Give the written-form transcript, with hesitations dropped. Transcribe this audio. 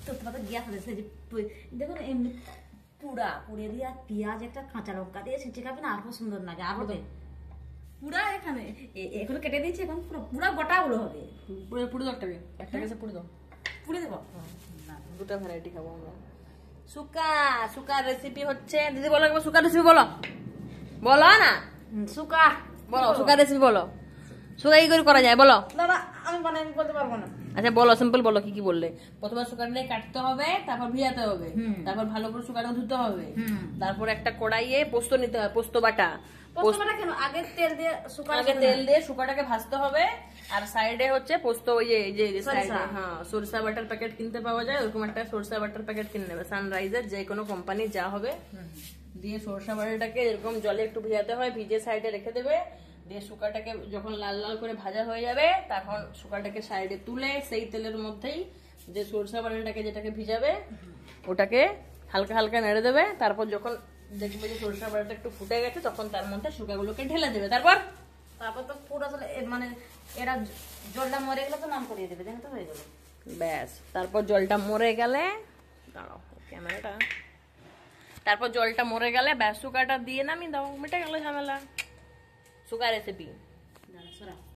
তো তোমাদের গ্যাস হয়েছে যে দেখুন এমনি পুড়ে দিয়ে আর পেঁয়াজ একটা কাঁচা লঙ্কা দিয়ে ছিটে খাবে না, আরো সুন্দর লাগে। আরো দে পুরা এখানে এখন কেটে দিয়েছি, এখন পুরো পুরা গোটাগুলো হবে। পুরো একটাকে পুরো দাও, পুড়ে দেবো না, দুটো ভ্যারাইটি খাবো আমরা। সুকা রেসিপি হচ্ছে, দিদি বলো একবার সুকা রেসিপি বলো, বলো না শুকা বলো, সুকা রেসিপি বলো, সুকা কি করে করা যায় বলো। না না আমি বলতে পারবো না। আচ্ছা বলো, সিম্পল বলো কি কি বললে। প্রথমে সুগারটা কাটতে হবে, তারপর ভিজাতে হবে, তারপর ভালো করে সুগারটা ধুতে হবে, তারপর একটা কড়াইয়ে পোস্ত নিতে হবে, পোস্ত বাটা। কেন আগে তেল দিয়ে তেল দিয়ে সুগারটাকে ভাজতে হবে। আর সাইডে হচ্ছে পোস্ত, ওই যে সাইডে হ্যাঁ সরষা বাটার প্যাকেট কিনতে পাওয়া যায়, ওরকম একটা সরষা বাটার প্যাকেট কিনে নেবে, সানরাইজের যে কোনো কোম্পানি যা হবে। দিয়ে সরষা বাটাটাকে এরকম জলে একটু ভিজাতে হয়, ভিজে সাইডে রেখে দেবে। দিয়ে শুকাটাকে যখন লাল লাল করে ভাজা হয়ে যাবে, তখন শুকাটাকে সাইডে তুলে সেই তেলের মধ্যেই যে সরষা বাটাটাকে যেটাকে ভিজাবে ওটাকে হালকা হালকা নেড়ে দেবে। তারপর যখন দেখবে যে সরষা বাটাটা একটু ফুটে গেছে, তখন তার মধ্যে শুকাগুলোকে ঢেলে দেবে। তারপর তো পুরো মানে এরা জলটা মরে গেলে তো নাম করিয়ে দেবে, দেখো তো হয়ে যাবে ব্যাস। তারপর জলটা মরে গেলে, দাঁড়াও ক্যামেরাটা, তারপর জলটা মরে গেলে ব্যাস শুকাটা দিয়ে নামিয়ে দাও, মিটে গেল ঝামেলা। Sugar recipe.